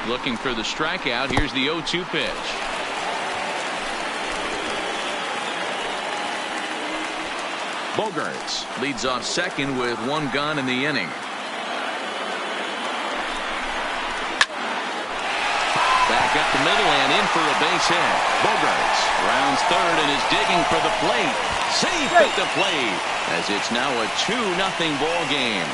Looking for the strikeout. Here's the 0-2 pitch. Bogarts leads off second with one gone in the inning. Back up the middle and in for a base hit. Bogarts rounds third and is digging for the plate. Safe at the plate as it's now a 2-0 ball game.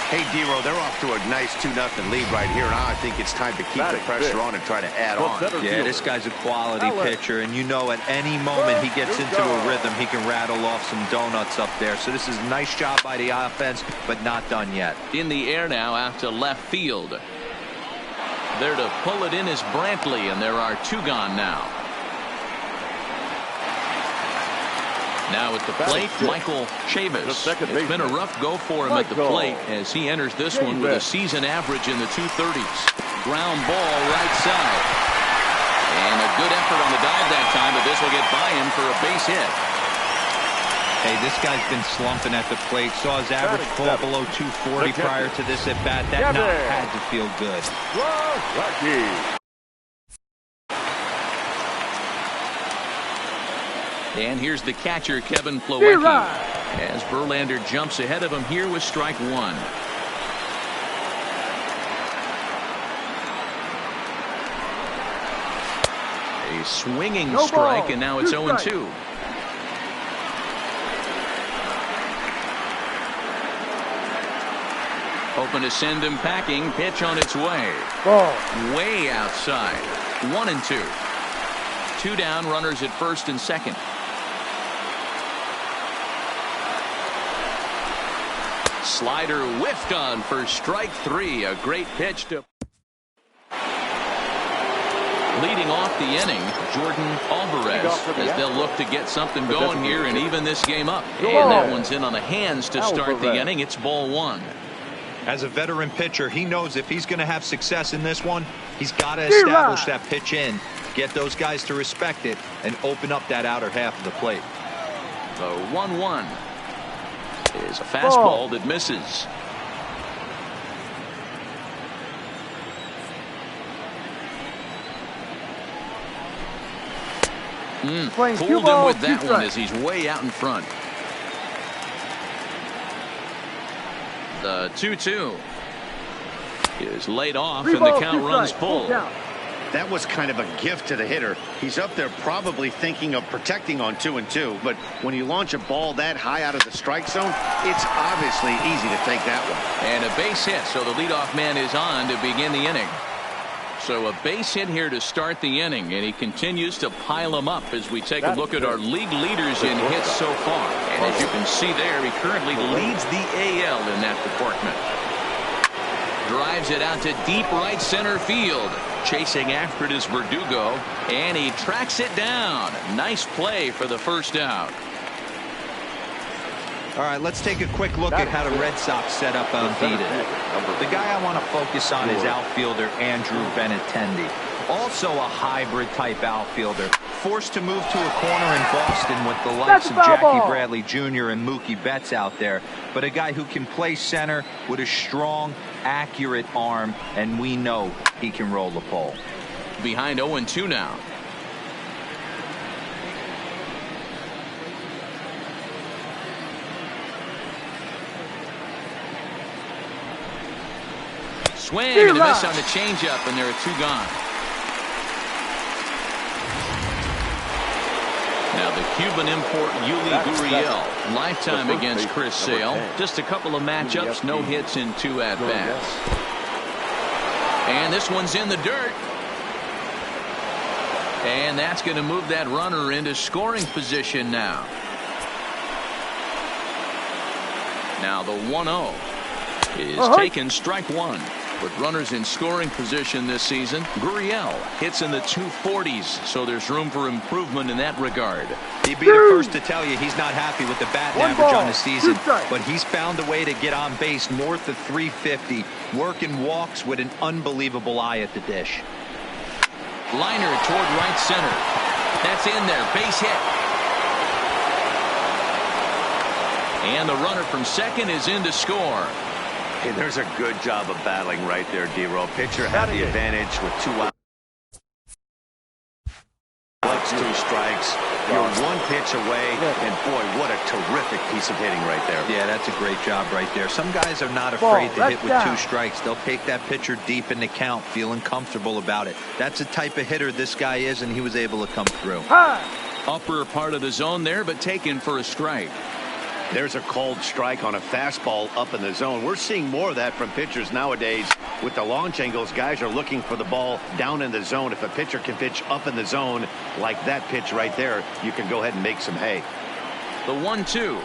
Hey, D-Row, they're off to a nice 2-0 lead right here. Now I think it's time to keep the pressure on and try to add on. Yeah, this guy's a quality pitcher, and you know at any moment he gets into a rhythm, he can rattle off some donuts up there. So this is a nice job by the offense, but not done yet. In the air now out to left field. There to pull it in is Brantley, and there are two gone now. Now at the plate, Michael Chavis. It's been a rough go for him at the plate as he enters this one with a season average in the 230s. Ground ball right side. And a good effort on the dive that time, but this will get by him for a base hit. Hey, this guy's been slumping at the plate. Saw his average fall below 240 prior to this at bat. That knock had to feel good. And here's the catcher, Kevin Plawecki, as Verlander jumps ahead of him here with strike one. A swinging strike, and now it's 0-2. Hoping to send him packing. Pitch on its way. Way outside. 1-2. Two down, runners at first and second. Slider whiffed on for strike three. A great pitch to. Leading off the inning, Jordan Alvarez, as they'll look to get something going here and even this game up. And that one's in on the hands to start the inning. It's ball one. As a veteran pitcher, he knows if he's going to have success in this one, he's got to establish that pitch in, get those guys to respect it, and open up that outer half of the plate. The 1-1 is a fastball that misses. Fooled him with that one as he's way out in front. The 2-2 is laid off and the count runs full. That was kind of a gift to the hitter. He's up there probably thinking of protecting on 2-2, but when you launch a ball that high out of the strike zone, it's obviously easy to take that one. And a base hit, so the leadoff man is on to begin the inning. So a base hit here to start the inning, and he continues to pile them up as we take a look at our league leaders in hits so far. And as you can see there, he currently leads the AL in that department. Drives it out to deep right center field. Chasing after it is Verdugo, and he tracks it down. Nice play for the first out. All right, let's take a quick look at how the Red Sox set up unbeaten. The guy I want to focus on is outfielder Andrew Benintendi. Also a hybrid type outfielder. Forced to move to a corner in Boston with the likes of Jackie Bradley Jr. and Mookie Betts out there. But a guy who can play center with a strong, accurate arm, and we know he can roll the pole. Behind 0-2 now. Swing and a miss on the changeup, and there are two gone. Now the Cuban import Yuli Gurriel, lifetime against Chris Sale. Just a couple of matchups, no hits in 2 at-bats. And this one's in the dirt. And that's going to move that runner into scoring position now. Now the 1-0 is taken, strike one. With runners in scoring position this season, Gurriel hits in the 240s, so there's room for improvement in that regard. He'd be the first to tell you he's not happy with the batting average on the season, but he's found a way to get on base north of 350, working walks with an unbelievable eye at the dish. Liner toward right center. That's in there, base hit. And the runner from second is in to score. And there's a good job of battling right there, D-Row. Pitcher had the advantage with 2 outs. Likes 2 strikes. You're 1 pitch away, and boy, what a terrific piece of hitting right there. Yeah, that's a great job right there. Some guys are not afraid to hit with 2 strikes. They'll take that pitcher deep in the count, feeling comfortable about it. That's the type of hitter this guy is, and he was able to come through. Upper part of the zone there, but taken for a strike. There's a called strike on a fastball up in the zone. We're seeing more of that from pitchers nowadays. With the launch angles, guys are looking for the ball down in the zone. If a pitcher can pitch up in the zone like that pitch right there, you can go ahead and make some hay. The 1-2.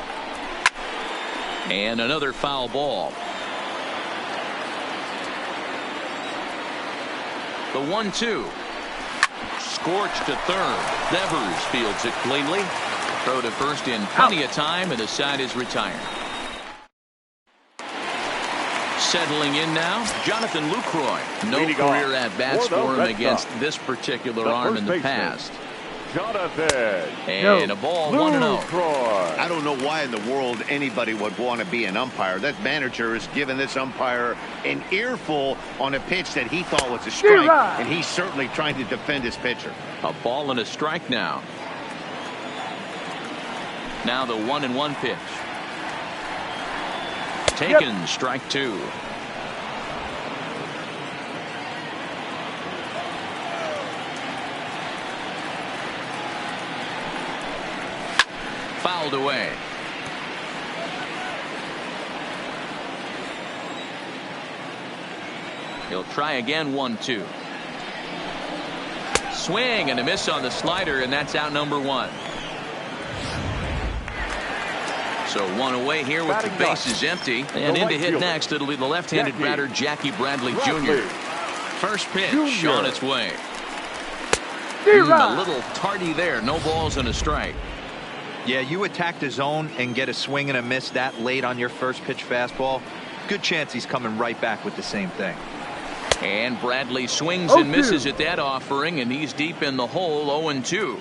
And another foul ball. The 1-2. Scorched to third. Devers fields it cleanly. Throw to first in plenty of time, and the side is retired. Settling in now, Jonathan Lucroy. No career at-bats for him against this particular arm in the past. Jonathan. And a ball 1-0. I don't know why in the world anybody would want to be an umpire. That manager has given this umpire an earful on a pitch that he thought was a strike, and he's certainly trying to defend his pitcher. A ball and a strike now. Now the 1-1 pitch. Taken, strike 2. Fouled away. He'll try again. 1-2. Swing and a miss on the slider, and that's out number 1. So 1 away here with the bases empty. And in to hit next, it'll be the left-handed batter, Jackie Bradley Jr. First pitch on its way. A little tardy there. No balls and a strike. Yeah, you attack the zone and get a swing and a miss that late on your first pitch fastball. Good chance he's coming right back with the same thing. And Bradley swings and misses at that offering, and he's deep in the hole. 0-2.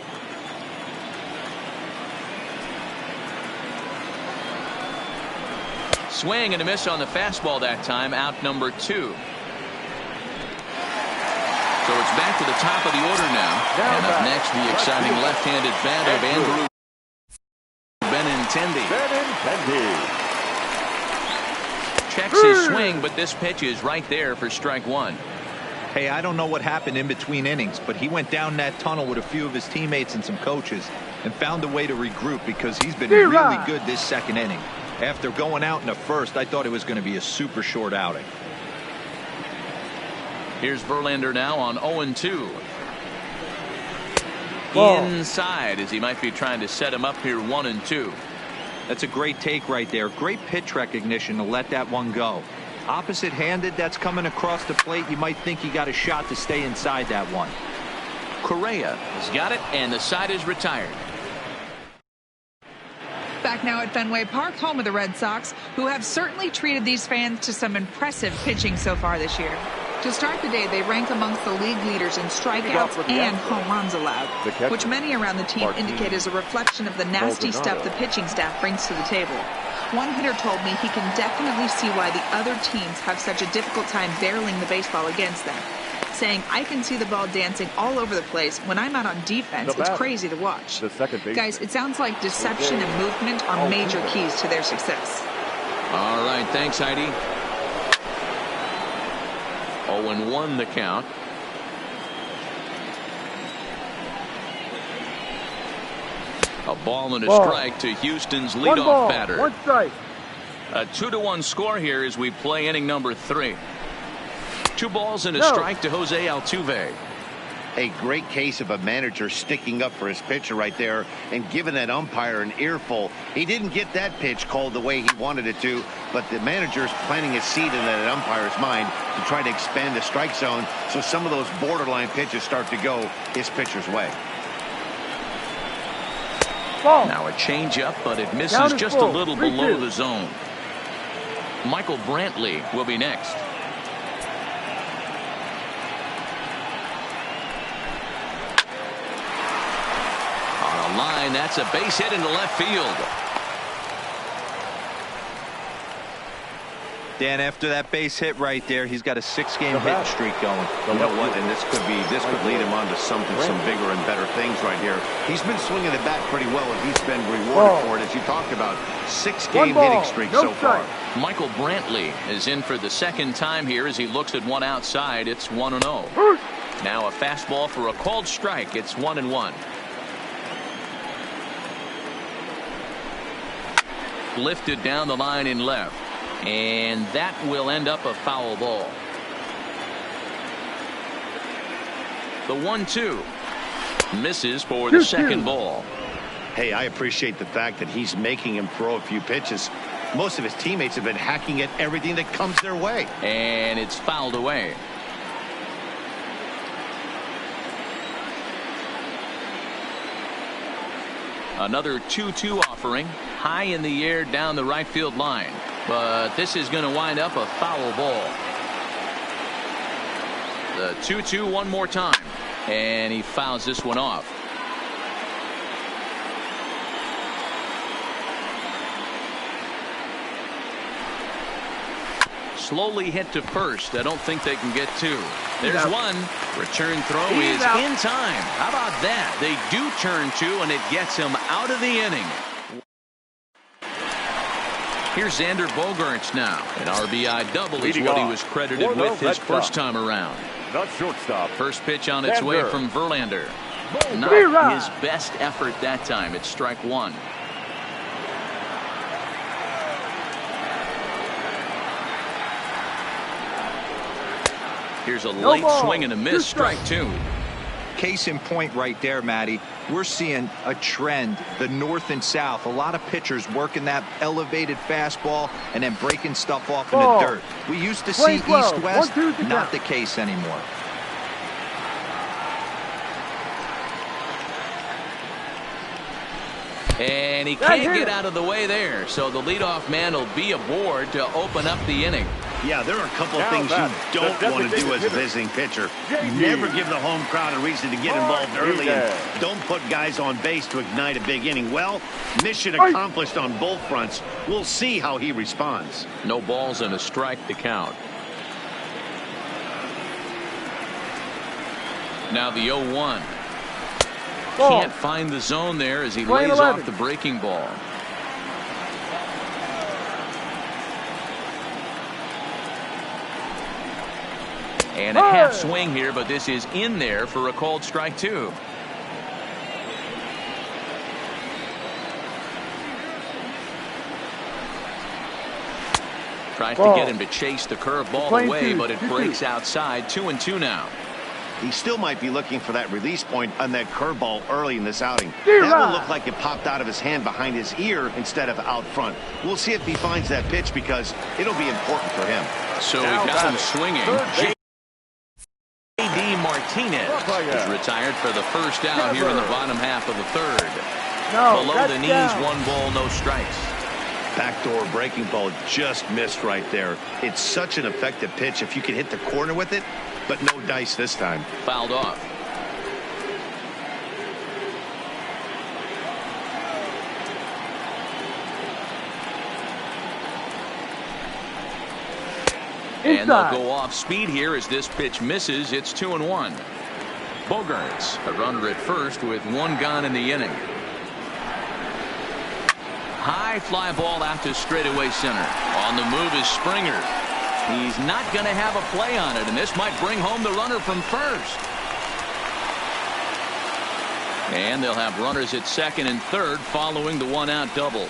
Swing and a miss on the fastball that time. Out number 2. So it's back to the top of the order now. And up next, the exciting left-handed bat of Andrew Benintendi. Checks his swing, but this pitch is right there for strike 1. Hey, I don't know what happened in between innings, but he went down that tunnel with a few of his teammates and some coaches and found a way to regroup, because he's been really good this second inning. After going out in the first, I thought it was going to be a super short outing. Here's Verlander now on 0-2. Inside, as he might be trying to set him up here. 1-2. That's a great take right there. Great pitch recognition to let that one go. Opposite-handed, that's coming across the plate. You might think he got a shot to stay inside that one. Correa has got it, and the side is retired. Back now at Fenway Park, home of the Red Sox, who have certainly treated these fans to some impressive pitching so far this year. To start the day, they rank amongst the league leaders in strikeouts and home runs allowed, which many around the team indicate is a reflection of the nasty stuff the pitching staff brings to the table. One hitter told me he can definitely see why the other teams have such a difficult time barreling the baseball against them, saying, "I can see the ball dancing all over the place. When I'm out on defense, it's crazy to watch." Guys, it sounds like deception and movement are major keys to their success. All right, thanks, Heidi. 0-1 the count. A ball and a strike to Houston's leadoff batter. A 2-1 score here as we play inning number 3. 2 balls and a strike to Jose Altuve. A great case of a manager sticking up for his pitcher right there and giving that umpire an earful. He didn't get that pitch called the way he wanted it to, but the manager's planting a seed in that umpire's mind to try to expand the strike zone, so some of those borderline pitches start to go his pitcher's way. Now a changeup, but it misses just a little below the zone. Michael Brantley will be next. On a line, that's a base hit into left field. Dan, after that base hit right there, he's got a 6-game hitting streak going. You know what? And this could lead him on to some bigger and better things right here. He's been swinging the bat pretty well, and he's been rewarded for it, as you talked about. 6-game hitting streak so far. Michael Brantley is in for the second time here as he looks at one outside. It's 1-0. Now a fastball for a called strike. It's 1-1. Lifted down the line in left, and that will end up a foul ball. The 1-2 misses for the second ball. Hey, I appreciate the fact that he's making him throw a few pitches. Most of his teammates have been hacking at everything that comes their way. And it's fouled away. Another 2-2 offering, high in the air down the right field line. But this is going to wind up a foul ball. The 2-2 one more time. And he fouls this one off. Slowly hit to first. I don't think they can get two. There's one. Return throw is in time. How about that? They do turn two, and it gets him out of the inning. Here's Xander Bogaerts now. An RBI double is what he was credited with his first time around. Not shortstop. First pitch on its way from Verlander. Not his best effort that time. It's strike one. Here's a late swing and a miss. Strike two. Case in point right there, Matty. We're seeing a trend, the north and south. A lot of pitchers working that elevated fastball and then breaking stuff off in the dirt. We used to see east-west, not the case anymore. And he can't get out of the way there, so the leadoff man will be aboard to open up the inning. Yeah, there are a couple of things you don't want to do as a visiting pitcher. Never give the home crowd a reason to get involved early, and don't put guys on base to ignite a big inning. Well, mission accomplished on both fronts. We'll see how he responds. No balls and a strike to count. Now the 0-1. Can't find the zone there as he lays off the breaking ball. And a half swing here, but this is in there for a called strike two. Tries to get him to chase the curveball away, but it breaks outside. 2-2 now. He still might be looking for that release point on that curveball early in this outing. That will look like it popped out of his hand behind his ear instead of out front. We'll see if he finds that pitch because it'll be important for him. So we got him swinging. J.D. Martinez is retired for the first out here in the bottom half of the third. Below the knees, 1 ball, no strikes. Backdoor breaking ball just missed right there. It's such an effective pitch if you can hit the corner with it, but no dice this time. Fouled off. And they'll go off speed here as this pitch misses. It's 2-1. Bogaerts, a runner at first with 1 gone in the inning. High fly ball out to straightaway center. On the move is Springer. He's not going to have a play on it, and this might bring home the runner from first. And they'll have runners at second and third following the 1-out double.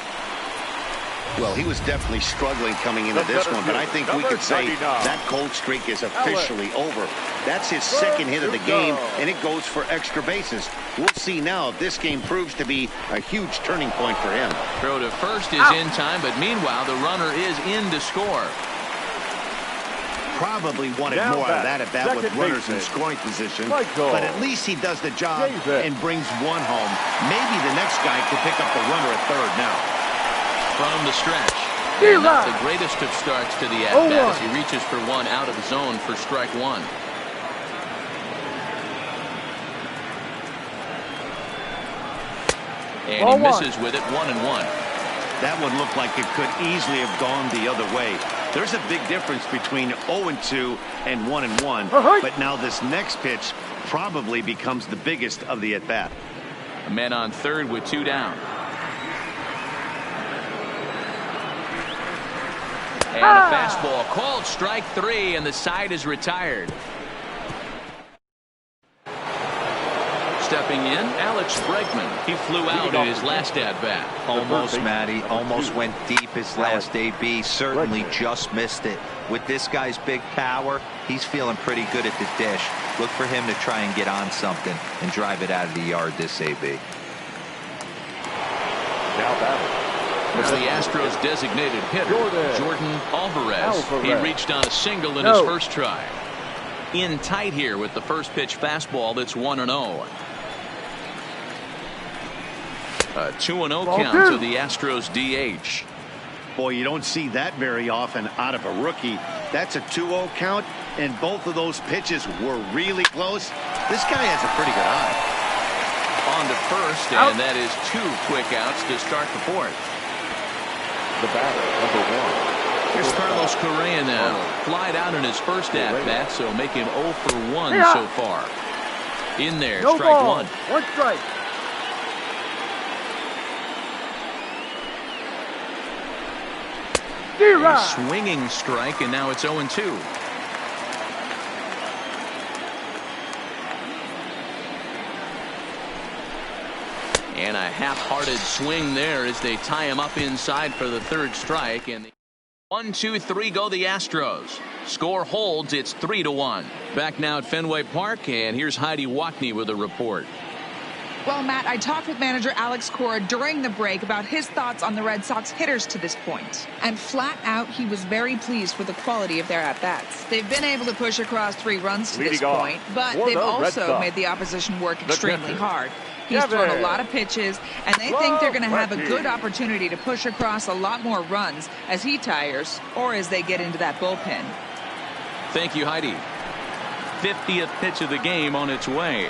Well, he was definitely struggling coming into this one, but I think we could say that cold streak is officially over. That's his second hit of the game, and it goes for extra bases. We'll see now if this game proves to be a huge turning point for him. Throw to first is in time, but meanwhile, the runner is in to score. Probably wanted more out of that at-bat with runners in scoring position, but at least he does the job and brings 1 home. Maybe the next guy could pick up the runner at third now. From the stretch. And not the greatest of starts to the at-bat as he reaches for 1 out of the zone for strike 1. And he misses with it. 1-1. That one looked like it could easily have gone the other way. There's a big difference between 0-2 and 1-1. But now this next pitch probably becomes the biggest of the at-bat. A man on third with 2 down. And a fastball called strike 3, and the side is retired. Stepping in, Alex Bregman. He flew out in his last at-bat. Almost, Matty. Almost went deep his last AB. Certainly just missed it. With this guy's big power, he's feeling pretty good at the dish. Look for him to try and get on something and drive it out of the yard this AB. Now batting. It's the Astros designated hitter, Jordan Alvarez. He reached on a single in his first try. In tight here with the first pitch fastball that's 1-0. A 2-0 count to the Astros DH. Boy, you don't see that very often out of a rookie. That's a 2-0 count, and both of those pitches were really close. This guy has a pretty good eye. On to first, and that is 2 quick outs to start the fourth. The batter, number 1. Here's Carlos Correa now. Flied out in his first at-bat, so make him 0 for 1 so far. In there, strike 1. 1 strike. A swinging strike, and now it's 0-2. And a half-hearted swing there as they tie him up inside for the third strike. And 1-2-3 go the Astros. Score holds. It's 3-1. Back now at Fenway Park, and here's Heidi Watney with a report. Well, Matt, I talked with manager Alex Cora during the break about his thoughts on the Red Sox hitters to this point. And flat out, he was very pleased with the quality of their at-bats. They've been able to push across 3 runs to this point, but they've also made the opposition work extremely hard. He's thrown a lot of pitches, and they think they're going to have a good opportunity to push across a lot more runs as he tires or as they get into that bullpen. Thank you, Heidi. 50th pitch of the game on its way.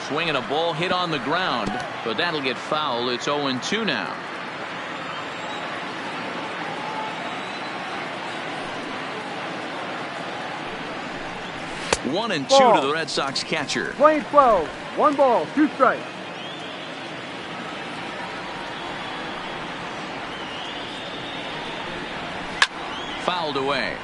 Swinging a ball hit on the ground, but that'll get foul. It's 0-2 now. One and 2 to the Red Sox catcher. 20-12. 1 ball, 2 strikes. Fouled away.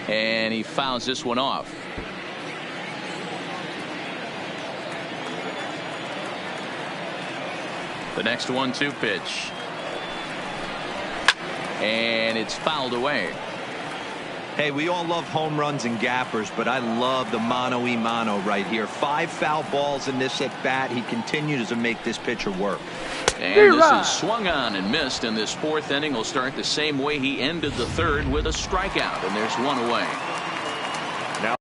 And he fouls this one off. The next 1-2 pitch. And it's fouled away. Hey, we all love home runs and gappers, but I love the mano-a-mano right here. 5 foul balls in this at-bat. He continues to make this pitcher work. And this is swung on and missed, and this 4th inning will start the same way he ended the 3rd with a strikeout, and there's 1 away. Now,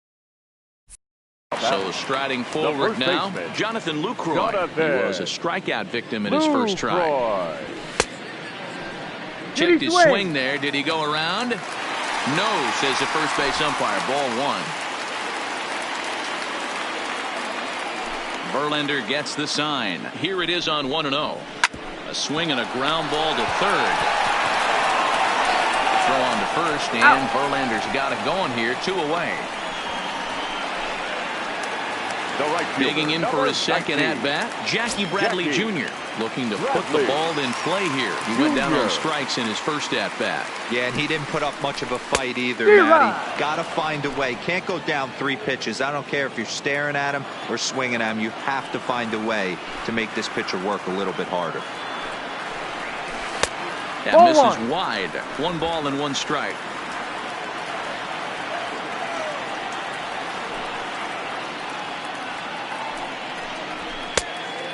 so striding forward now, Jonathan Lucroy. He was a strikeout victim in his first try. Checked his swing there. Did he go around? No, says the first base umpire. Ball 1. Verlander gets the sign. Here it is on 1-0. A swing and a ground ball to third. Throw on to first, and Verlander's got it going here. 2 away. Digging in for his second at-bat, Jackie Bradley Jr. looking to put the ball in play here. He went down on strikes in his first at-bat. Yeah, and he didn't put up much of a fight either, Matty. Got to find a way. Can't go down 3 pitches. I don't care if you're staring at him or swinging at him. You have to find a way to make this pitcher work a little bit harder. That misses wide. 1 ball and 1 strike.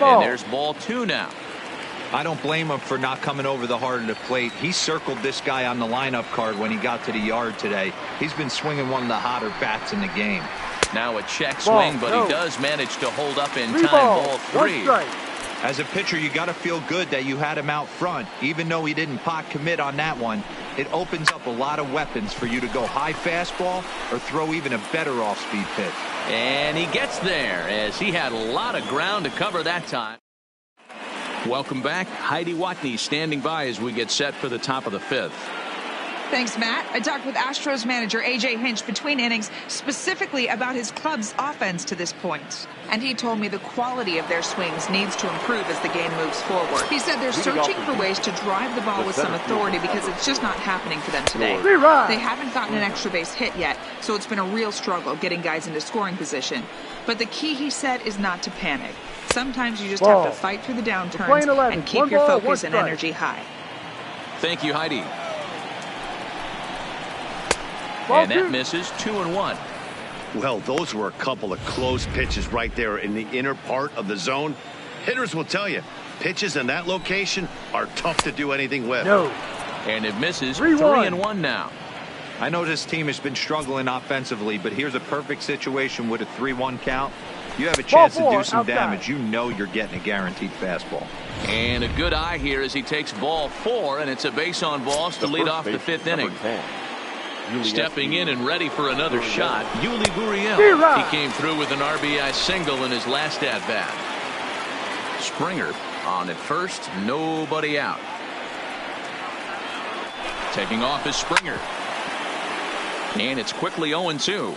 And there's ball 2 now. I don't blame him for not coming over the heart of the plate. He circled this guy on the lineup card when he got to the yard today. He's been swinging one of the hotter bats in the game. Now a check swing, but he does manage to hold up in time. Ball 3. As a pitcher, you got to feel good that you had him out front. Even though he didn't pot commit on that one, it opens up a lot of weapons for you to go high fastball or throw even a better off-speed pitch. And he gets there as he had a lot of ground to cover that time. Welcome back. Heidi Watney standing by as we get set for the top of the fifth. Thanks, Matt. I talked with Astros manager A.J. Hinch between innings specifically about his club's offense to this point. And he told me the quality of their swings needs to improve as the game moves forward. He said they're searching for ways to drive the ball with some authority because it's just not happening for them today. They haven't gotten an extra base hit yet, so it's been a real struggle getting guys into scoring position. But the key, he said, is not to panic. Sometimes you just have to fight through the downturns and keep your focus and energy high. Thank you, Heidi. And that misses 2-1. Well, those were a couple of close pitches right there in the inner part of the zone. Hitters will tell you, pitches in that location are tough to do anything with. And it misses 3-1 now. I know this team has been struggling offensively, but here's a perfect situation with a 3-1 count. You have a chance to do some damage. You know you're getting a guaranteed fastball. And a good eye here as he takes ball 4, and it's a base on balls to lead off the fifth inning. Stepping in and ready for another shot, Yuli Gurriel. He came through with an RBI single in his last at-bat. Springer on at first, nobody out. Taking off is Springer. And it's quickly 0-2.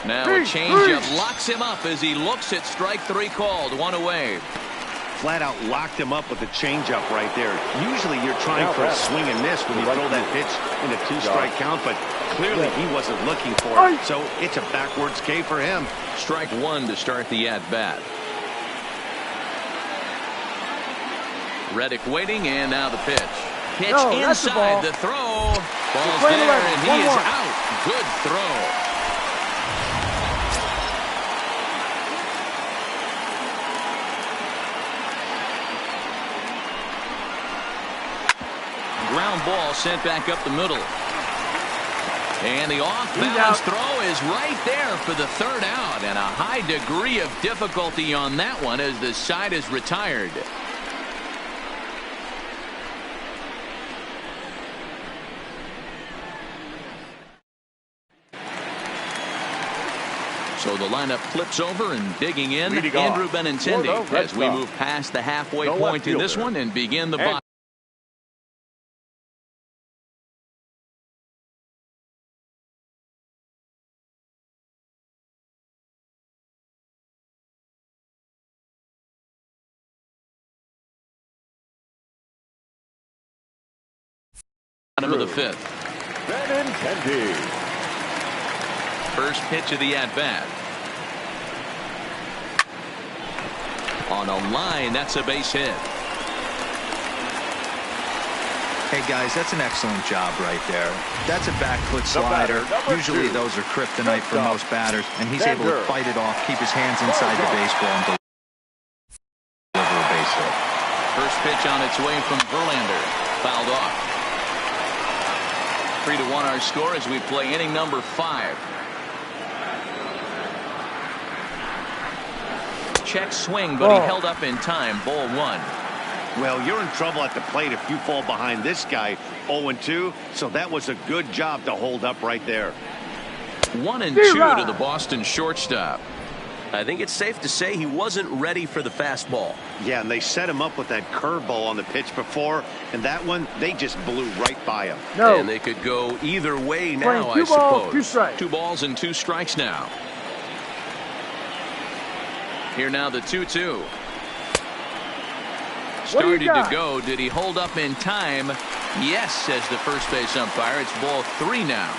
Now a changeup locks him up as he looks at strike 3 called. 1 away. Flat out locked him up with the changeup right there. Usually you're trying for a swing and miss when you throw that pitch in a 2-strike count, but clearly he wasn't looking for it, so it's a backwards K for him. Strike 1 to start the at-bat. Reddick waiting, and now the pitch. Pitch inside the throw. Ball's there, and he is out. Good throw. Ground ball sent back up the middle. And the off-balance throw is right there for the 3rd out. And a high degree of difficulty on that one as the side is retired. So the lineup flips over and digging in, Andrew Benintendi as we move past the halfway point in this one and begin the bottom. Of the 5th. Benintendi. First pitch of the at-bat. On a line, that's a base hit. Hey guys, that's an excellent job right there. That's a back foot slider. Usually those are kryptonite for most batters, and he's able to fight it off, keep his hands inside the baseball, and deliver a base hit. First pitch on its way from Verlander. Fouled off. 3-1 our score as we play inning number 5. Check swing, but he held up in time. Ball 1. Well, you're in trouble at the plate if you fall behind this guy. 0-2, so that was a good job to hold up right there. 1-2 to the Boston shortstop. I think it's safe to say he wasn't ready for the fastball. Yeah, and they set him up with that curveball on the pitch before, and that one, they just blew right by him. And they could go either way now, I suppose. 2 balls and 2 strikes now. Here now the 2-2. Started to go. Did he hold up in time? Yes, says the first base umpire. It's ball 3 now.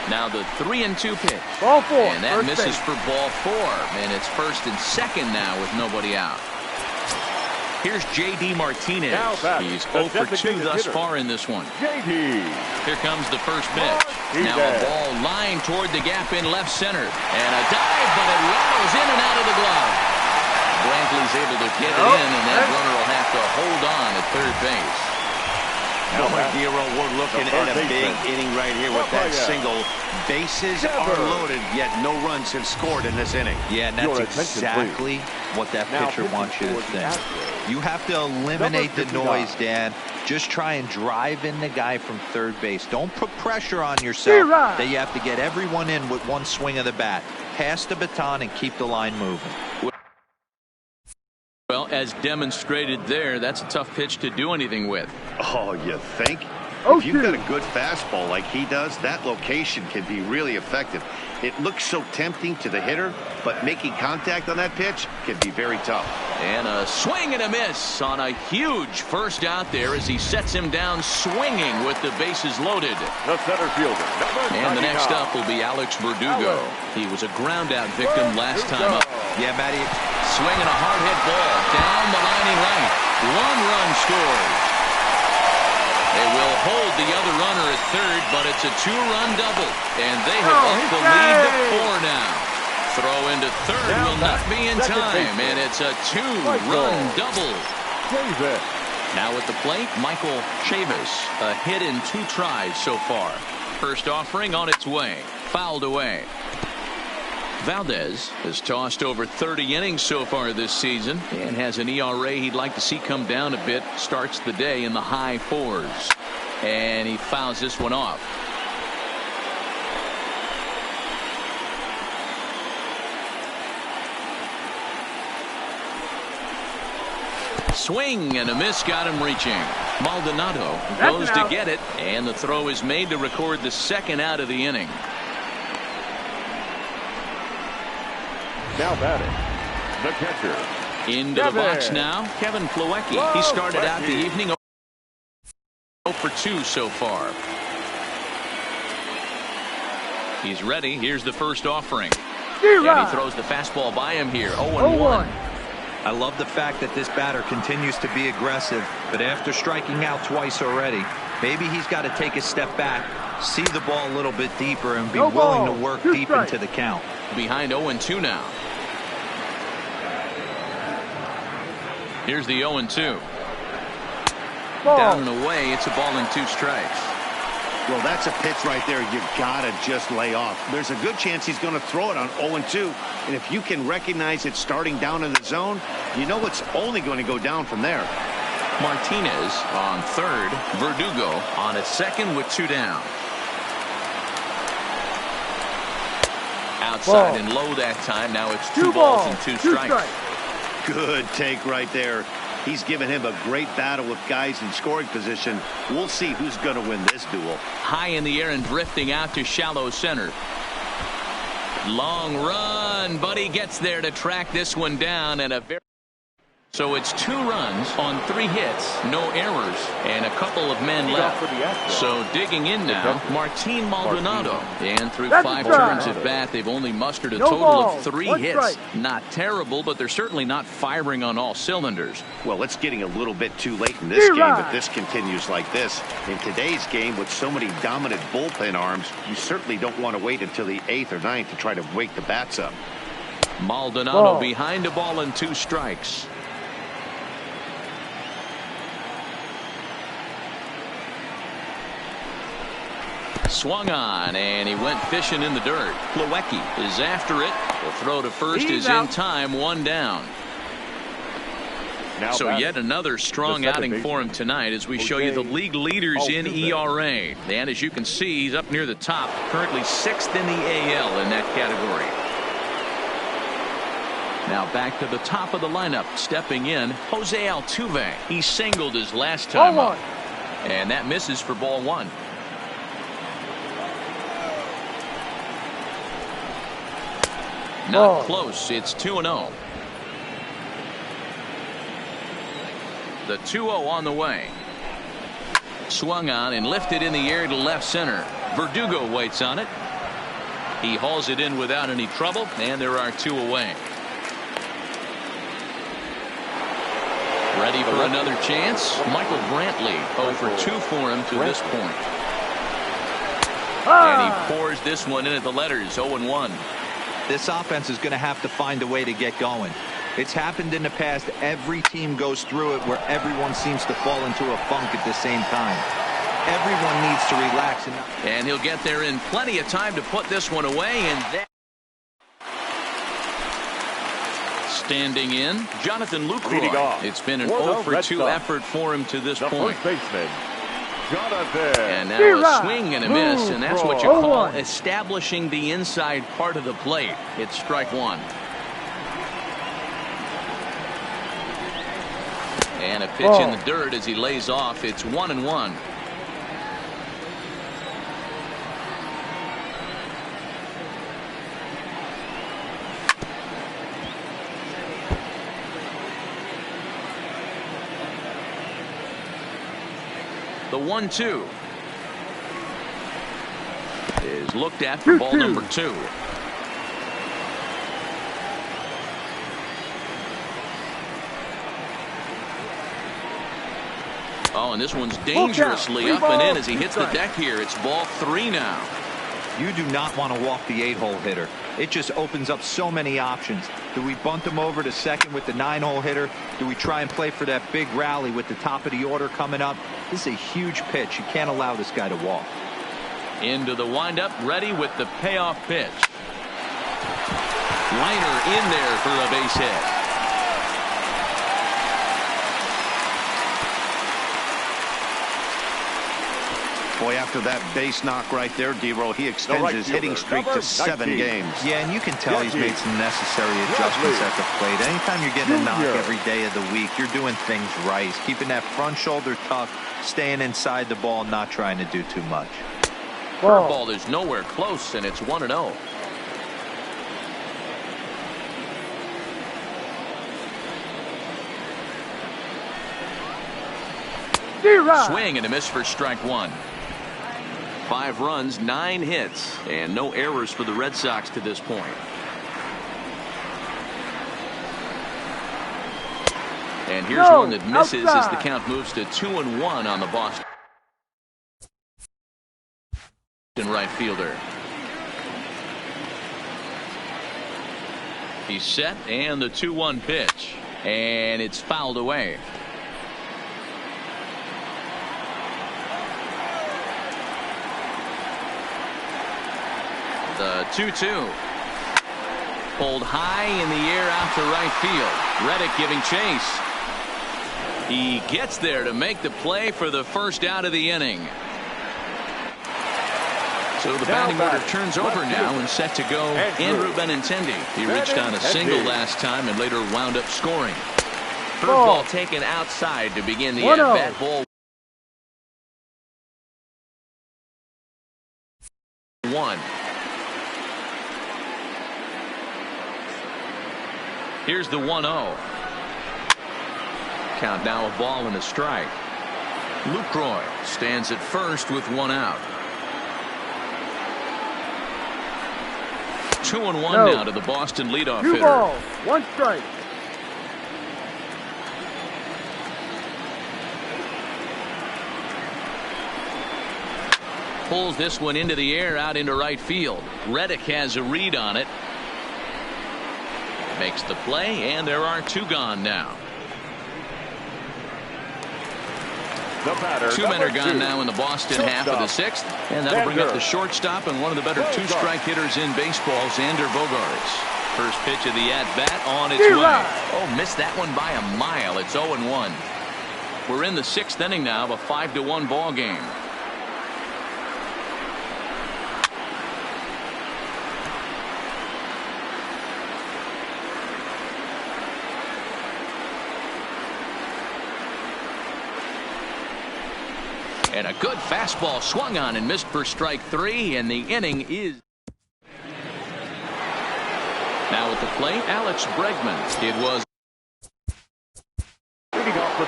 Now the 3-2 pitch. Ball 4. And that misses for ball 4. And it's 1st and 2nd now with nobody out. Here's J.D. Martinez. He's 0 for 2 thus far in this one. J.D. Here comes the first pitch. Now a ball lined toward the gap in left center. And a dive, but it rattles in and out of the glove. Brantley's able to get it in, and that runner will have to hold on at third base. Boy, Giro, we're looking at a big inning right here with that single. Bases are loaded, yet no runs have scored in this inning. Yeah, and that's exactly what that pitcher wants you to think. You have to eliminate the noise, Dan. Just try and drive in the guy from third base. Don't put pressure on yourself that you have to get everyone in with one swing of the bat. Pass the baton and keep the line moving. Well, as demonstrated there, that's a tough pitch to do anything with. Oh, you think? If you've got a good fastball like he does, that location can be really effective. It looks so tempting to the hitter, but making contact on that pitch can be very tough. And a swing and a miss on a huge first out there as he sets him down swinging with the bases loaded. The center fielder. And the next up will be Alex Verdugo. He was a ground out victim last time up. Yeah, Matty. Swinging a hard hit ball down the line in right. 1 run scores. They will hold the other runner at third, but it's a 2-run double. And they have upped the lead to 4 now. Throw into third will not be in time, and it's a 2-run double. Now at the plate, Michael Chavis. A hit in 2 tries so far. First offering on its way. Fouled away. Valdez has tossed over 30 innings so far this season and has an ERA he'd like to see come down a bit. Starts the day in the high 4s. And he fouls this one off. Swing and a miss got him reaching. Maldonado goes to get it, and the throw is made to record the 2nd out of the inning. Now batting, the catcher. Into the box now, Kevin Plawecki. He started out the evening 0 for 2 so far. He's ready. Here's the first offering. And he throws the fastball by him here. 0-1. I love the fact that this batter continues to be aggressive, but after striking out twice already, maybe he's got to take a step back, see the ball a little bit deeper, and be willing to work deep into the count. Behind 0-2 now. Here's the 0-2. Down and away. It's a ball and 2 strikes. Well, that's a pitch right there you gotta just lay off. There's a good chance he's going to throw it on 0-2, and if you can recognize it starting down in the zone, you know it's only going to go down from there. Martinez on third. Verdugo on at second with 2 down. Outside and low that time. Now it's 2 balls and 2 strikes. Good take right there. He's given him a great battle with guys in scoring position. We'll see who's going to win this duel. High in the air and drifting out to shallow center. Long run, but he gets there to track this one down, and a very so it's 2 runs on 3 hits, no errors, and a couple of men left. So digging in now, Martin Maldonado. And through 5 turns at bat, they've only mustered a total of 3 hits. Not terrible, but they're certainly not firing on all cylinders. Well, it's getting a little bit too late in this game if this continues like this. In today's game, with so many dominant bullpen arms, you certainly don't want to wait until the 8th or 9th to try to wake the bats up. Maldonado behind a ball and 2 strikes. Swung on, and he went fishing in the dirt. Plawecki is after it. The throw to first is in time, 1 down. So yet another strong outing for him tonight as we show you the league leaders in ERA. And as you can see, he's up near the top, currently 6th in the AL in that category. Now back to the top of the lineup, stepping in, Jose Altuve. He singled his last time up, and that misses for ball 1. Not close. It's 2-0. The 2-0 on the way. Swung on and lifted in the air to left center. Verdugo waits on it. He hauls it in without any trouble, and there are 2 away. Ready for another chance? Michael Brantley 0 for 2 for him to this point. And he pours this one in at the letters, 0-1. This offense is going to have to find a way to get going. It's happened in the past. Every team goes through it where everyone seems to fall into a funk at the same time. Everyone needs to relax. And he'll get there in plenty of time to put this one away. And that standing in, Jonathan Lucroy. It's been an 0-for-2 effort for him to this point. First baseman, Jonathan. And now a swing and a miss, and that's what you call establishing the inside part of the plate. It's strike one. And a pitch in the dirt as he lays off. It's 1-1. The 1-2 is looked at for ball number 2. Oh, and this one's dangerously up and in as he hits the deck here. It's ball 3 now. You do not want to walk the 8-hole hitter. It just opens up so many options. Do we bunt him over to second with the 9-hole hitter? Do we try and play for that big rally with the top of the order coming up? This is a huge pitch. You can't allow this guy to walk. Into the windup, ready with the payoff pitch. Liner in there for a base hit. Boy, after that base knock right there, D-Roll, he extends his hitting streak to 7 games. Yeah, and you can tell he's made some necessary adjustments at the plate. Anytime you're getting a knock every day of the week, you're doing things right. He's keeping that front shoulder tucked, staying inside the ball, not trying to do too much. Curveball is nowhere close, and it's 1-0. Swing and a miss for strike one. 5 runs, 9 hits, and no errors for the Red Sox to this point. And here's one that misses as the count moves to 2-1 on the Boston right fielder. He's set, and the 2-1 pitch, and it's fouled away. The 2-2 pulled high in the air out to right field. Reddick giving chase. He gets there to make the play for the first out of the inning. So the batting order turns over now and set to go Andrew Benintendi. He reached on a single last time and later wound up scoring. Curveball taken outside to begin the at-bat. Ball 1. Here's the 1-0. Count now a ball and a strike. Lucroy stands at first with 1 out. 2-1 now to the Boston leadoff hitter. 2 balls, 1 strike. Pulls this one into the air out into right field. Reddick has a read on it. Makes the play, and there are 2 gone now. 2 men are gone now in the Boston half of the 6th, and that'll bring up the shortstop and one of the better 2-strike hitters in baseball, Xander Bogaerts. First pitch of the at-bat on its way. Oh, missed that one by a mile. It's 0-1. We're in the 6th inning now of a 5-1 ball game. And a good fastball swung on and missed for strike 3, and the inning is now at the plate. Alex Bregman.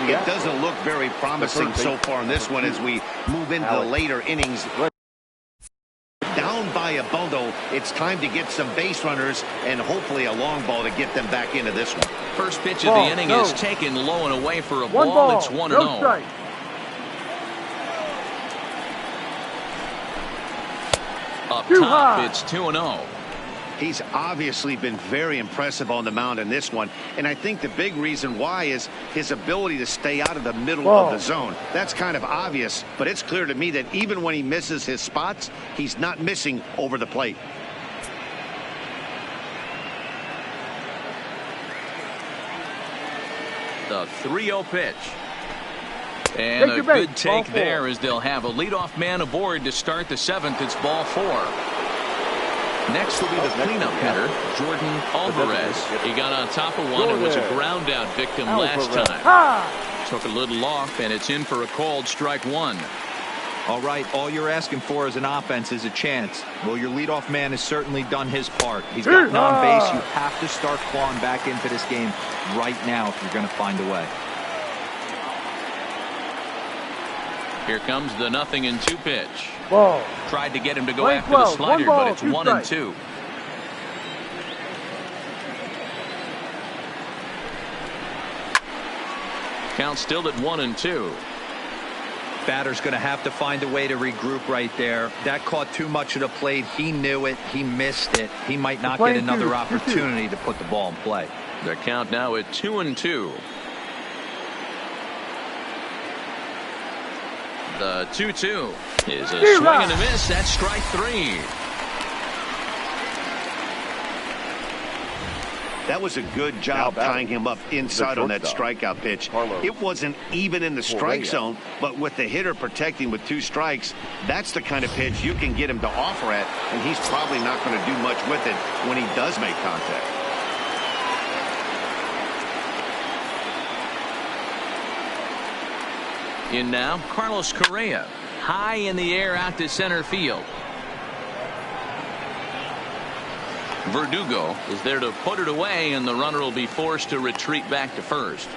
It doesn't look very promising so far in this one as we move into the later innings. Down by a bundle, it's time to get some base runners and hopefully a long ball to get them back into this one. First pitch of the inning is taken low and away for a ball. It's 1-0. Up top, it's 2-0. He's obviously been very impressive on the mound in this one, and I think the big reason why is his ability to stay out of the middle of the zone. That's kind of obvious, but it's clear to me that even when he misses his spots, he's not missing over the plate. The 3-0 pitch. And a good take there as they'll have a leadoff man aboard to start the 7th. It's ball 4. Next will be the cleanup hitter, Jordan Alvarez. He got on top of one and was a ground out victim last time. Took a little off, and it's in for a called strike 1. All right, all you're asking for as an offense is a chance. Well, your leadoff man has certainly done his part. He's gotten on base. You have to start clawing back into this game right now if you're going to find a way. Here comes the 0-2 pitch. Ball. Tried to get him to go after the slider, but it's 1-2. Count still at 1-2. Batter's going to have to find a way to regroup right there. That caught too much of the plate. He knew it. He missed it. He might not get another opportunity to put the ball in play. The count now at 2-2. The 2-2 is a swing and a miss. That's strike 3. That was a good job tying him up inside on that strikeout pitch. It wasn't even in the strike zone, but with the hitter protecting with 2 strikes, that's the kind of pitch you can get him to offer at, and he's probably not going to do much with it when he does make contact. In now, Carlos Correa. High in the air out to center field. Verdugo is there to put it away, and the runner will be forced to retreat back to first.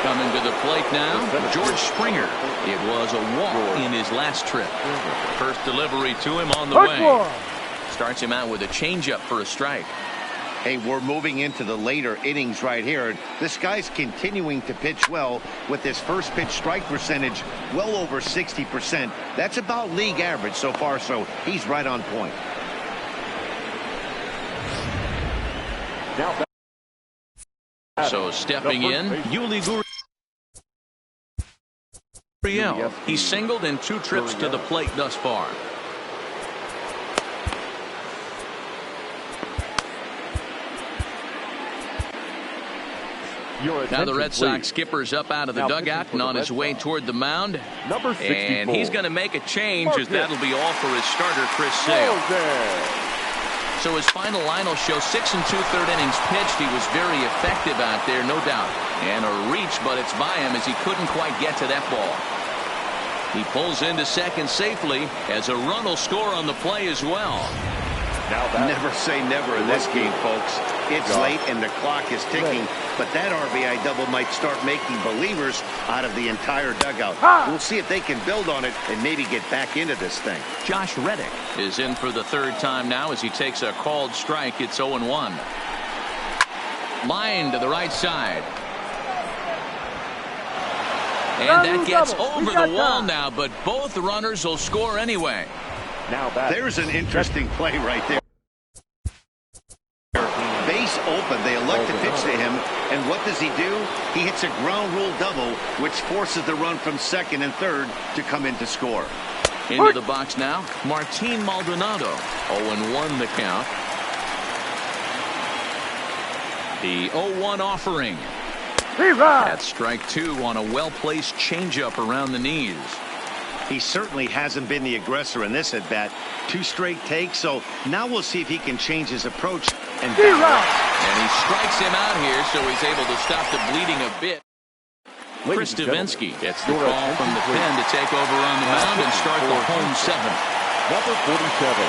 Coming to the plate now, George Springer. It was a walk in his last trip. First delivery to him on the way. Starts him out with a changeup for a strike. Hey, we're moving into the later innings right here. This guy's continuing to pitch well with his first pitch strike percentage well over 60%. That's about league average so far, so he's right on point. So stepping in, Yuli Gurriel. He's singled in 2 trips to the plate thus far. Now the Red Sox skipper's up out of the dugout and on his way toward the mound. And he's going to make a change, as that'll be all for his starter, Chris Sale. So his final line will show 6 2/3 innings pitched. He was very effective out there, no doubt. And a reach, but it's by him as he couldn't quite get to that ball. He pulls into second safely as a run will score on the play as well. Never say never in this game, folks. It's late and the clock is ticking, but that RBI double might start making believers out of the entire dugout. We'll see if they can build on it and maybe get back into this thing. Josh Reddick is in for the 3rd time now as he takes a called strike. It's 0-1. Line to the right side. And that gets over the wall now, but both runners will score anyway. There's an interesting play right there. Base open, they elect to pitch to him, and what does he do? He hits a ground rule double, which forces the run from second and third to come in to score. Into the box now, Martin Maldonado. 0-1 the count. The 0-1 offering. That's strike 2 on a well-placed changeup around the knees. He certainly hasn't been the aggressor in this at-bat. 2 straight takes, so now we'll see if he can change his approach. And he strikes him out here, so he's able to stop the bleeding a bit. Chris Davinsky gets the call from the pen to take over on the mound and start the home 7th. Number 47.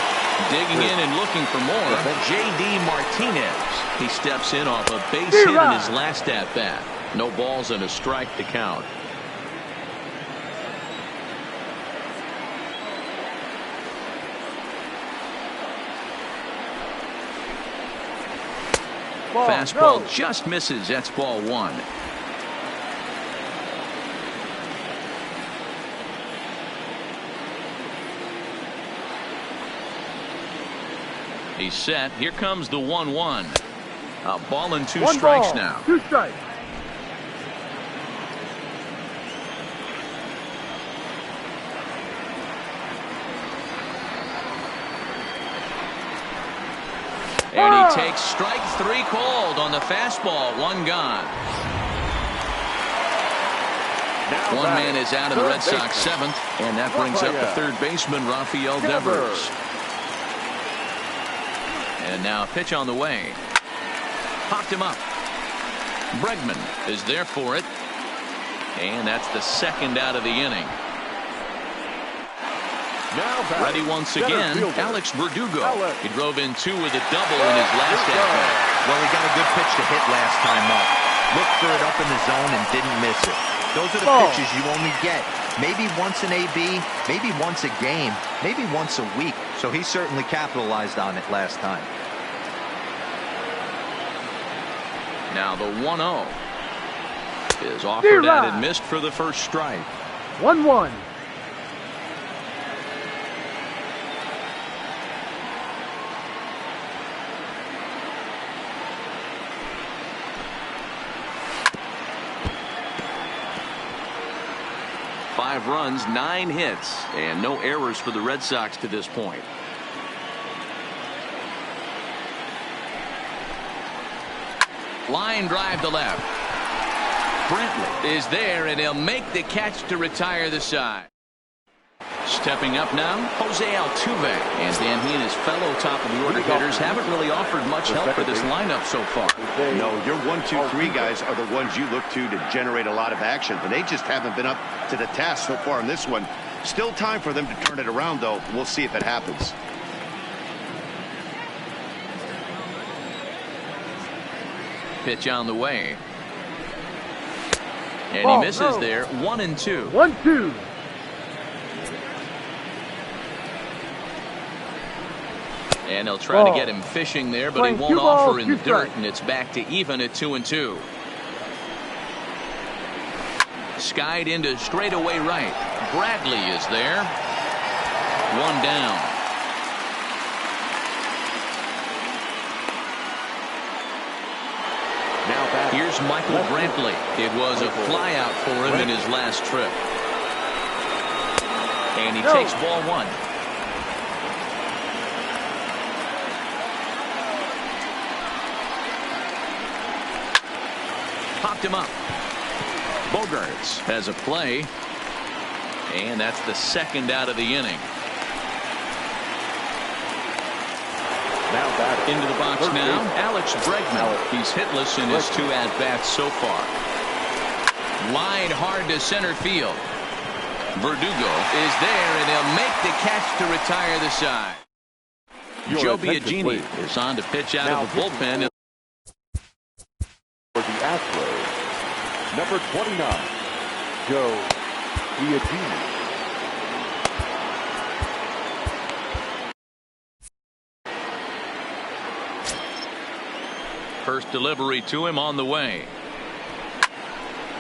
Digging in and looking for more, J.D. Martinez. He steps in off a base hit in his last at-bat. No balls and a strike to count. Fastball just misses. That's ball 1. He's set. Here comes the 1-1. A ball and 2 One strikes ball, now. 2 strikes. And he takes strike 3 called on the fastball. 1 gone. One man is out of the Red Sox 7th, and that brings up the third baseman, Rafael Devers. And now a pitch on the way. Popped him up. Bregman is there for it. And that's the second out of the inning. Ready once again, Alex Verdugo. He drove in 2 with a double in his last at-bat. Well, he got a good pitch to hit last time up. Looked for it up in the zone and didn't miss it. Those are the pitches you only get maybe once an AB, maybe once a game, maybe once a week. So he certainly capitalized on it last time. Now the 1-0 is offered at and missed for the first strike. 1-1. Five runs, 9 hits, and no errors for the Red Sox to this point. Line drive to left. Brantley is there, and he'll make the catch to retire the side. Stepping up now, Jose Altuve. And Dan, he and his fellow top-of-the-order hitters haven't really offered much help for this lineup so far. No, your 1, 2, 3 guys are the ones you look to generate a lot of action, but they just haven't been up to the task so far in this one. Still time for them to turn it around, though. We'll see if it happens. Pitch on the way. And he misses there. 1-2. 1-2. And he'll try to get him fishing there, but he won't offer in the dirt, and it's back to even at 2-2. Skied into straightaway right. Bradley is there. 1 down. Here's Michael Brantley. It was a flyout for him in his last trip. And he takes ball 1. Popped him up. Bogarts has a play. And that's the second out of the inning. Into the box now, Alex Bregman. He's hitless in his 2 at-bats so far. Line hard to center field. Verdugo is there, and he'll make the catch to retire the side. Joe Biagini is on to pitch out of the bullpen. For the Astros, number 29, Joe Biagini. First delivery to him on the way.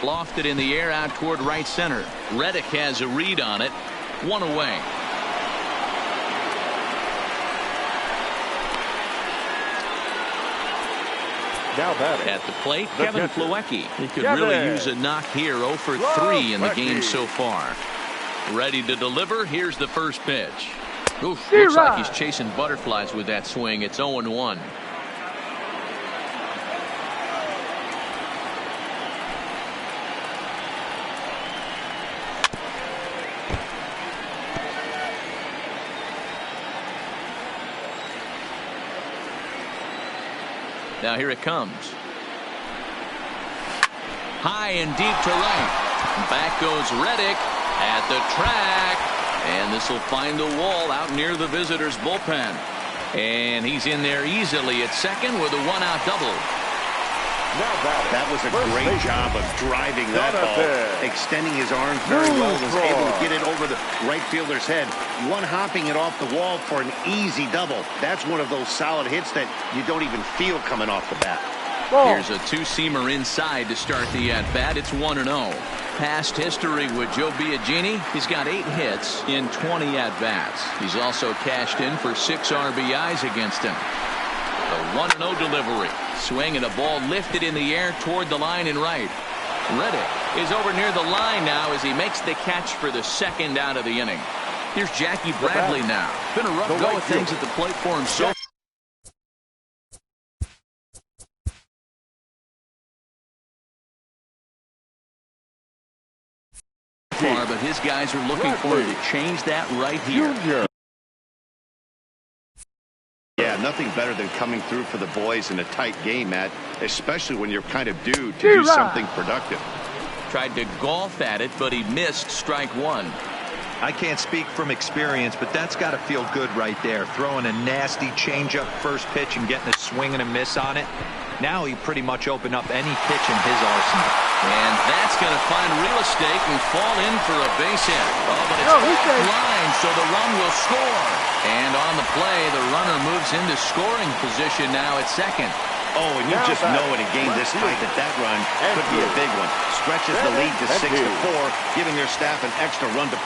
Lofted in the air out toward right center. Reddick has a read on it. 1 away. Now batting at the plate, Kevin Plawecki. He could really use a knock here. 0 for 3 in the game so far. Ready to deliver. Here's the first pitch. Oof, looks like he's chasing butterflies with that swing. It's 0-1. Now here it comes. High and deep to right. Back goes Reddick at the track. And this will find the wall out near the visitors' bullpen. And he's in there easily at second with a 1-out double. That was a great job of driving that ball. Extending his arms very well. Was able to get it over the right fielder's head. One hopping it off the wall for an easy double. That's one of those solid hits that you don't even feel coming off the bat. Here's a 2-seamer inside to start the at-bat. It's 1-0. Past history with Joe Biagini, he's got 8 hits in 20 at-bats. He's also cashed in for 6 RBIs against him. The 1-0 delivery. Swing and a ball lifted in the air toward the line and right. Reddick is over near the line now as he makes the catch for the second out of the inning. Here's Jackie Bradley now. Been a rough go of things at the plate for him so far, but his guys are looking for him to change that right here. Yeah, nothing better than coming through for the boys in a tight game, Matt, especially when you're kind of due to do something productive. Tried to golf at it, but he missed strike 1. I can't speak from experience, but that's got to feel good right there. Throwing a nasty changeup first pitch and getting a swing and a miss on it. Now he pretty much opened up any pitch in his arsenal. And that's going to find real estate and fall in for a base hit. Oh, but it's offline, so the run will score. And on the play, the runner moves into scoring position now at second. Oh, and you just know in a game this tight that run could be a big one. Stretches the lead to 6-4, giving their staff an extra run to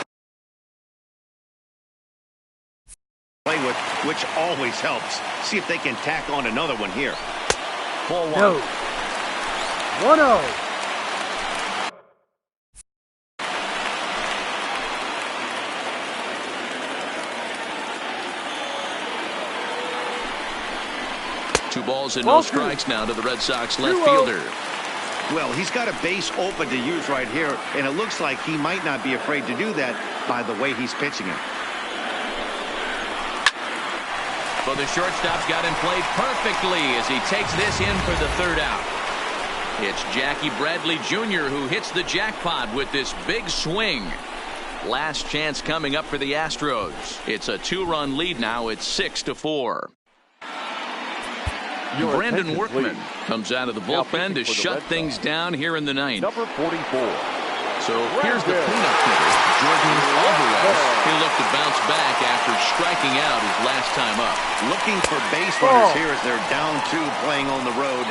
play with, which always helps. See if they can tack on another one here. Ball 1. 1-0. Two balls and no strikes now to the Red Sox left fielder. Well, he's got a base open to use right here, and it looks like he might not be afraid to do that by the way he's pitching it. But the shortstop's got him played perfectly as he takes this in for the third out. It's Jackie Bradley Jr. who hits the jackpot with this big swing. Last chance coming up for the Astros. It's a 2-run lead now. It's 6-4. Brandon Workman comes out of the bullpen to shut things down here in the ninth. Number 44. So here's the cleanup hitter, Jordan Alvarez. He'll look to bounce back after striking out his last time up. Looking for base runners here as they're down 2 playing on the road.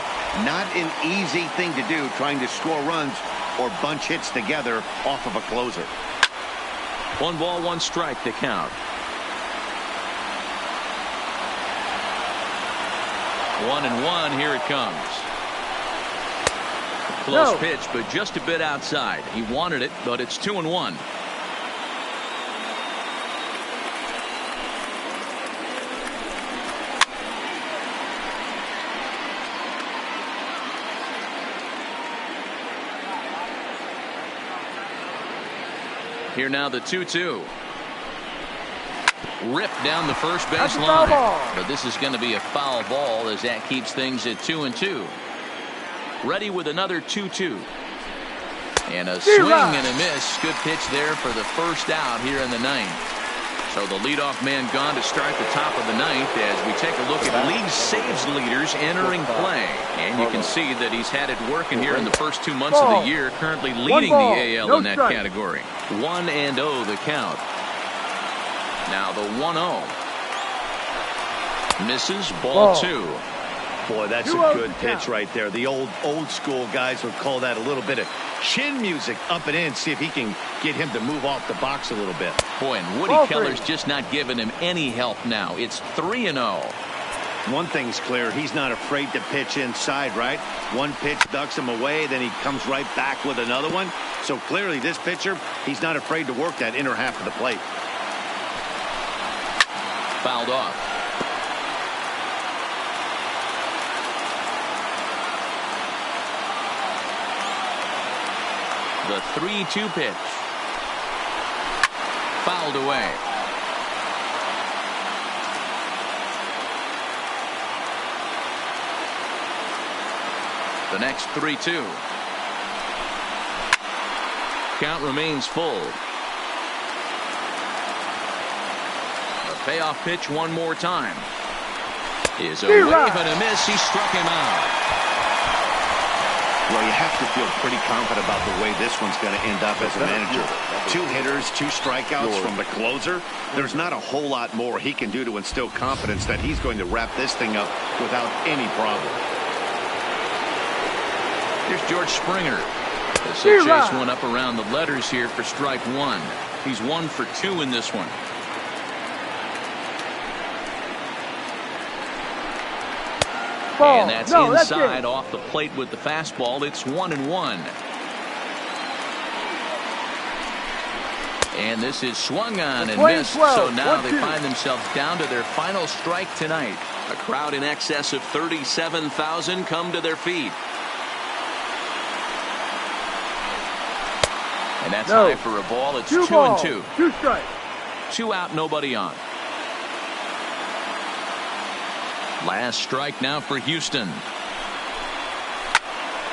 Not an easy thing to do, trying to score runs or bunch hits together off of a closer. 1 ball, 1 strike to count. 1-1, here it comes. Close pitch, but just a bit outside. He wanted it, but it's 2-1. Here now the 2-2. Ripped down the first base line. But this is going to be a foul ball as that keeps things at 2-2. Ready with another 2-2. And a swing and a miss. Good pitch there for the first out here in the ninth. So the leadoff man gone to start the top of the ninth as we take a look at league saves leaders entering play. And you can see that he's had it working here in the first 2 months of the year, currently leading the AL in that category. 1-0 the count. Now the 1-0. Misses, ball 2. Boy, that's a good pitch right there. The old school guys would call that a little bit of chin music up and in. See if he can get him to move off the box a little bit. Boy, and Woody Keller's just not giving him any help now. It's 3-0. One thing's clear. He's not afraid to pitch inside, right? One pitch ducks him away, then he comes right back with another one. So clearly this pitcher, he's not afraid to work that inner half of the plate. Fouled off. The 3-2 pitch. Fouled away. The next 3-2. Count remains full. Payoff pitch one more time. Is a wave and a miss. He struck him out. Well, you have to feel pretty confident about the way this one's going to end up as a manager. 2 hitters, 2 strikeouts from the closer. There's not a whole lot more he can do to instill confidence that he's going to wrap this thing up without any problem. Here's George Springer. As they chase one up around the letters here for strike one. He's 1 for 2 in this one. Ball. And that's No, inside that's off the plate with the fastball. It's 1-1. And this is swung on and missed. So now they find themselves down to their final strike tonight. A crowd in excess of 37,000 come to their feet. And that's high for a ball. It's 2-2. 2 strikes. 2 out, nobody on. Last strike now for Houston.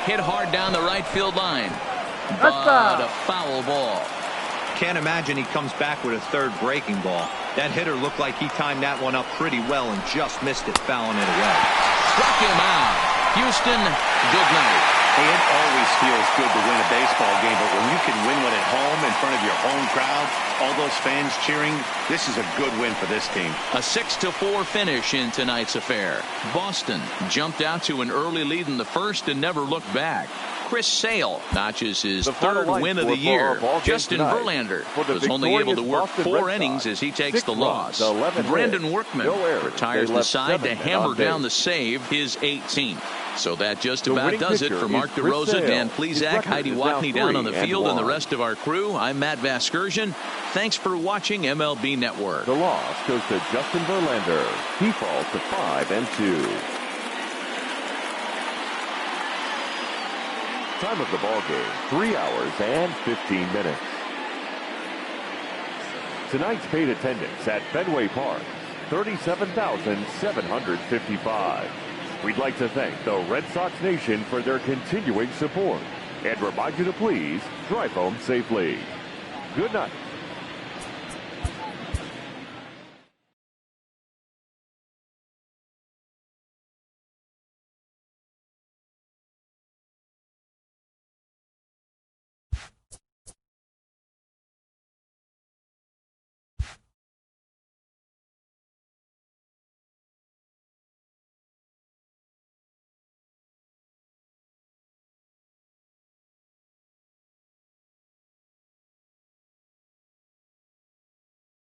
Hit hard down the right field line. But a foul ball. Can't imagine he comes back with a third breaking ball. That hitter looked like he timed that one up pretty well and just missed it, fouling it away. Struck him out. Houston, good night. Hey, it always feels good to win a baseball game, but when you can win one at home in front of your home crowd, all those fans cheering, this is a good win for this team. A 6-4 finish in tonight's affair. Boston jumped out to an early lead in the first and never looked back. Chris Sale notches his third win of the year. Justin Verlander was only able to work 4 innings as he takes the loss. Brandon Workman retires the side to hammer down the save, his 18th. So that just about does it for Mark DeRosa, Dan Plesac, Heidi Watney down on the field, and the rest of our crew. I'm Matt Vasgersian. Thanks for watching MLB Network. The loss goes to Justin Verlander. He falls to 5-2. Time of the ball game, 3 hours and 15 minutes. Tonight's paid attendance at Fenway Park, 37,755. We'd like to thank the Red Sox Nation for their continuing support and remind you to please drive home safely. Good night.